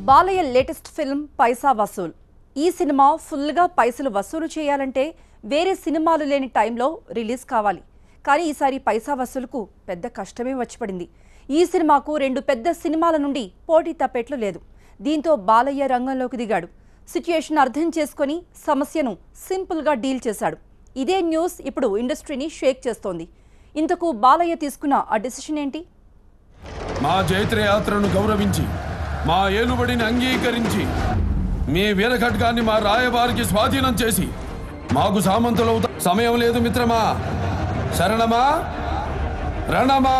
Balayya latest film పైసా వసూల్. ఈ cinema ఫుల్గా పైసలు వసూలు చేయాలంటే వేరే సినిమాలు లేని టైంలో రిలీజ్ కావాలి. కానీ ఈసారి పైసా వసూలుకు పెద్ద కష్టమే వచ్చి పడింది. ఈ సినిమాకు రెండు పెద్ద సినిమాల నుండి పోటీ తప్పేట్లు లేదు. దీంతో బాలయ్య రంగంలోకి దిగాడు. సిచ్యుయేషన్ అర్థం చేసుకొని సమస్యను సింపుల్గా డీల్ చేశాడు. ఇదే న్యూస్ ఇప్పుడు ఇండస్ట్రీని షేక్ చేస్తోంది. ఇంతకు బాలయ్య తీసుకున్న ఆ డెసిషన్ ఏంటి? మా జైత్రయాత్రను గౌరవించి మా ఏలుబడిని అంగీకరించి మీ వీరఖడ్గాన్ని మా రాయబారికి స్వాధీనం చేసి మాకు సామంతులవుతా సమయం లేదు మిత్రమా. శరణమా రణమా.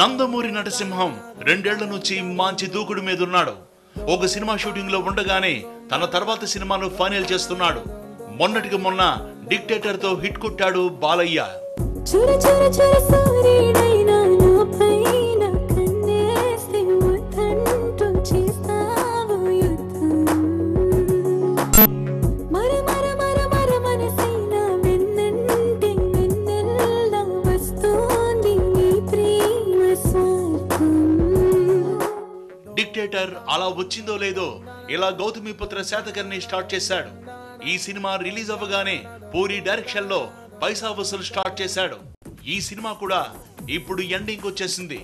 నందమూరి నటసింహం 2 ఏళ్ల నుంచి మంచి దూకుడు మీద ఉన్నాడు. ఒక సినిమా షూటింగ్ లో ఉండగానే తన తర్వాత సినిమాను ఫైనల్ చేస్తున్నాడు. మొన్నటికి మొన్న డిక్టేటర్ తో హిట్ కొట్టాడు బాలయ్య. డిక్టేటర్ అలా వచ్చిందో లేదో ఇలా గౌతమిపుత్ర శాతకర్ణి స్టార్ట్ చేశాడు. ఈ సినిమా రిలీజ్ అవ్వగానే పూరి డైరెక్షన్ లో పైసా వసూలు స్టార్ట్ చేశాడు. ఈ సినిమా కూడా ఇప్పుడు ఎండింగ్ వచ్చేసింది.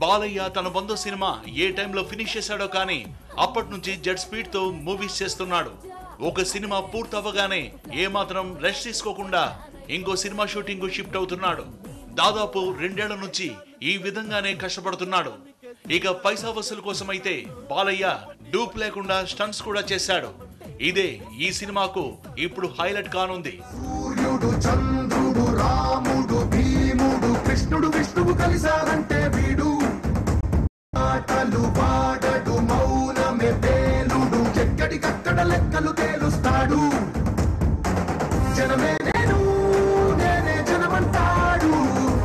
బాలయ్య తన 100వ సినిమా ఏ టైంలో ఫినిష్ చేశాడో కానీ అప్పటి నుంచి జెట్ స్పీడ్ తో మూవీస్ చేస్తున్నాడు. ఒక సినిమా పూర్తవగానే ఏమాత్రం రెస్ట్ తీసుకోకుండా ఇంకో సినిమా షూటింగ్ షిఫ్ట్ అవుతున్నాడు. దాదాపు 2 ఏళ్ల నుంచి ఈ విధంగానే కష్టపడుతున్నాడు. ఇక పైసా వసూలు కోసమైతే బాలయ్య డూప్ లేకుండా స్టంట్స్ కూడా చేశాడు. ఇదే ఈ సినిమాకు ఇప్పుడు హైలైట్ కానుంది. సూర్యుడు చంద్రుడు రాముడు భీముడు కృష్ణుడు విష్ణువు కలిసారంటే వీడు ఆటలు వాడడు మౌనమే పేలుడు ఎక్కడికక్కడ లెక్కలు తేలుస్తాడు. జనమే నేను నేనే జనమంటాడు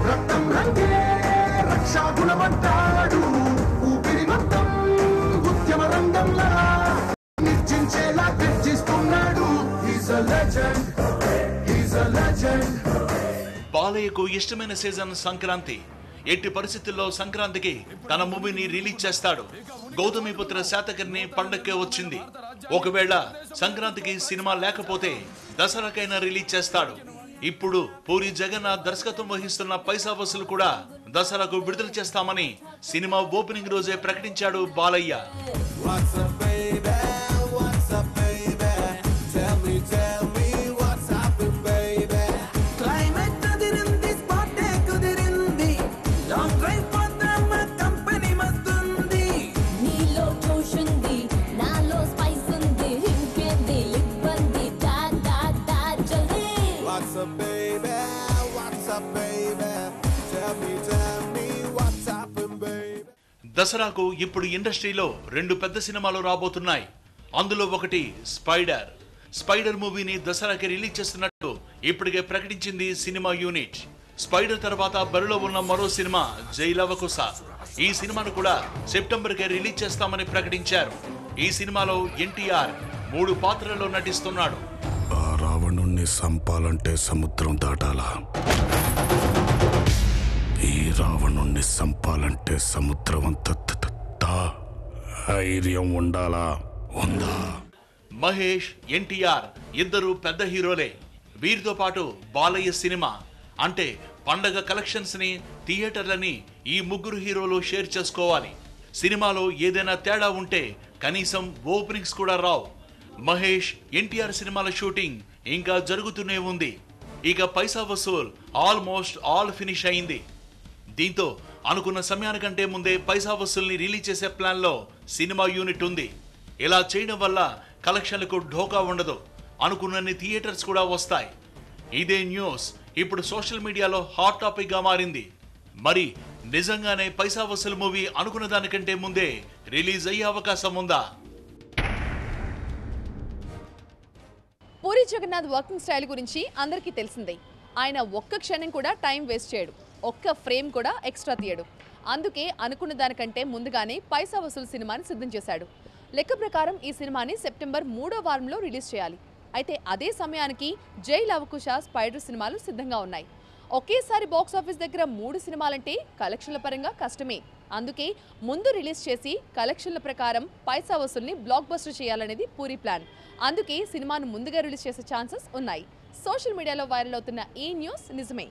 రక్తం రంగే రక్షాగుణమంటాడు ఊపిరి మొత్తం ఉద్యమ రంగంలా నిర్చించేలా గర్జిస్తున్నాడు. He's a legend. He's a legend. బాలయ్యకు ఇష్టమైన సీజన్ సంక్రాంతి. ఎట్టి పరిస్థితుల్లో సంక్రాంతికి తన మూవీని రిలీజ్ చేస్తాడు. గౌతమిపుత్ర శాతకర్ణి పండక్కే వచ్చింది. ఒకవేళ సంక్రాంతికి సినిమా లేకపోతే దసరాకైనా రిలీజ్ చేస్తాడు. ఇప్పుడు పూరి జగన్నాథ్ దర్శకత్వం వహిస్తున్న పైసా వసూలు కూడా దసరాకు విడుదల చేస్తామని సినిమా ఓపెనింగ్ రోజే ప్రకటించాడు బాలయ్య. దసరాకు ఇప్పుడు ఇండస్ట్రీలో 2 పెద్ద సినిమాలు రాబోతున్నాయి. అందులో ఒకటి స్పైడర్ మూవీని దసరాకి రిలీజ్ చేస్తున్నట్టు ఇప్పటికే ప్రకటించింది సినిమా యూనిట్. స్పైడర్ తర్వాత బరిలో ఉన్న మరో సినిమా జై లవకుశ. ఈ సినిమాను కూడా సెప్టెంబర్కే రిలీజ్ చేస్తామని ప్రకటించారు. ఈ సినిమాలో ఎన్టీఆర్ 3 పాత్రల్లో నటిస్తున్నాడు. ఆ రావణుణ్ణి సంపాలంటే సముద్రం దాటాలా, ఈ రావణుణ్ణి సంపాలంటే సముద్రం అంత ధైర్యం ఉండాలా, ఉందా? మహేష్, ఎన్టీఆర్ ఇద్దరు పెద్ద హీరోలే. వీరితో పాటు బాలయ్య సినిమా అంటే పండగ కలెక్షన్స్ ని థియేటర్లని ఈ 3 హీరోలు షేర్ చేసుకోవాలి. సినిమాలో ఏదైనా తేడా ఉంటే కనీసం ఓపెనింగ్స్ కూడా రావు. మహేష్, ఎన్టీఆర్ సినిమాల షూటింగ్ ఇంకా జరుగుతూనే ఉంది. ఇక పైసా వసూల్ ఆల్మోస్ట్ ఆల్ ఫినిష్ అయింది. దీంతో అనుకున్న సమయానికంటే ముందే పైసా వసూల్ని రిలీజ్ చేసే ప్లాన్ లో సినిమా యూనిట్ ఉంది. ఇలా చేయడం వల్ల కలెక్షన్లకు ఢోకా ఉండదు. అనుకున్నన్ని థియేటర్స్ కూడా వస్తాయి. ఇదే న్యూస్ ఇప్పుడు సోషల్ మీడియాలో హాట్ టాపిక్ గా మారింది. మరి నిజంగానే పైసా వసూల్ మూవీ అనుకున్న దానికంటే ముందే రిలీజ్ అయ్యే అవకాశం ఉందా? పూరి జగన్నాథ్ వర్కింగ్ స్టైల్ గురించి అందరికీ తెలిసిందే. ఆయన ఒక్క క్షణం కూడా టైం వేస్ట్ చేయడు, ఒక్క ఫ్రేమ్ కూడా ఎక్స్ట్రా తీయడు. అందుకే అనుకున్న దానికంటే ముందుగానే పైసా వసూలు సినిమాని సిద్ధం చేశాడు. లెక్క ప్రకారం ఈ సినిమాని సెప్టెంబర్ 3వ వారంలో రిలీజ్ చేయాలి. అయితే అదే సమయానికి జై లవకుశ, స్పైడర్ సినిమాలు సిద్ధంగా ఉన్నాయి. ఒకేసారి బాక్స్ ఆఫీస్ దగ్గర 3 సినిమాలంటే కలెక్షన్ల పరంగా కష్టమే. అందుకే ముందు రిలీజ్ చేసి కలెక్షన్ల ప్రకారం పైసా వసూల్ని బ్లాక్ బస్టర్ చేయాలనేది పూరి ప్లాన్. అందుకే సినిమాను ముందుగా రిలీజ్ చేసే ఛాన్సెస్ ఉన్నాయి. సోషల్ మీడియాలో వైరల్ అవుతున్న ఈ న్యూస్ నిజమే.